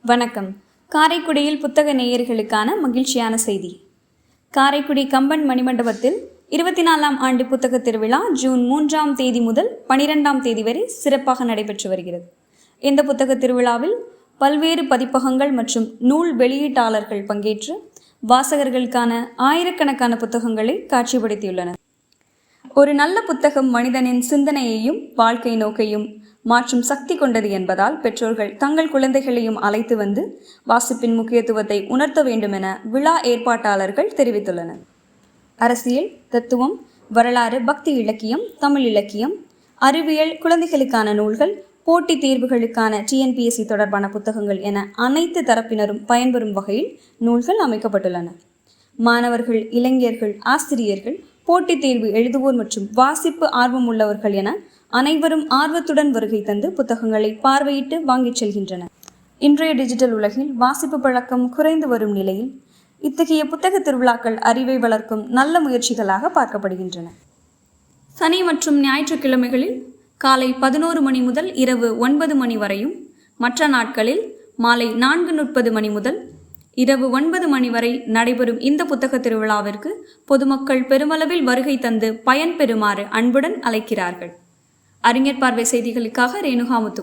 வணக்கம். காரைக்குடியில் புத்தக நேயர்களுக்கான மகிழ்ச்சியான செய்தி. காரைக்குடி கம்பன் மணிமண்டபத்தில் 24ஆம் ஆண்டு புத்தக திருவிழா ஜூன் 3ஆம் தேதி முதல் 12ஆம் தேதி வரை சிறப்பாக நடைபெற்று வருகிறது. இந்த புத்தக திருவிழாவில் பல்வேறு பதிப்பகங்கள் மற்றும் நூல் வெளியீட்டாளர்கள் பங்கேற்று வாசகர்களுக்கான ஆயிரக்கணக்கான புத்தகங்களை காட்சிப்படுத்தியுள்ளனர். ஒரு நல்ல புத்தகம் மனிதனின் சிந்தனையையும் வாழ்க்கை நோக்கையும் மாற்றும் சக்தி கொண்டது என்பதால் பெற்றோர்கள் தங்கள் குழந்தைகளையும் அழைத்து வந்து வாசிப்பின் முக்கியத்துவத்தை உணர்த்த வேண்டும் என விழா ஏற்பாட்டாளர்கள் தெரிவித்துள்ளனர். அரசியல், தத்துவம், வரலாறு, பக்தி இலக்கியம், தமிழ் இலக்கியம், அறிவியல், குழந்தைகளுக்கான நூல்கள், போட்டித் தேர்வுகளுக்கான TNPSC தொடர்பான புத்தகங்கள் என அனைத்து தரப்பினரும் பயன்பெறும் வகையில் நூல்கள் அமைக்கப்பட்டுள்ளன. மாணவர்கள், இளைஞர்கள், ஆசிரியர்கள், போட்டித் தேர்வு எழுதுவோர் மற்றும் வாசிப்பு ஆர்வம் உள்ளவர்கள் என அனைவரும் ஆர்வத்துடன் வருகை தந்து புத்தகங்களை பார்வையிட்டு வாங்கிச் செல்கின்றனர். இன்றைய டிஜிட்டல் உலகில் வாசிப்பு பழக்கம் குறைந்து வரும் நிலையில் இத்தகைய புத்தக திருவிழாக்கள் அறிவை வளர்க்கும் நல்ல முயற்சிகளாக பார்க்கப்படுகின்றன. சனி மற்றும் ஞாயிற்றுக்கிழமைகளில் காலை 11 மணி முதல் இரவு 9 மணி வரையும், மற்ற நாட்களில் மாலை 4:30 மணி முதல் இரவு 9 மணி வரை நடைபெறும் இந்த புத்தக திருவிழாவிற்கு பொதுமக்கள் பெருமளவில் வருகை தந்து பயன்பெறுமாறு அன்புடன் அழைக்கிறார்கள். அறிஞர் பார்வை செய்திகளுக்காக ரேணுகாமுத்து.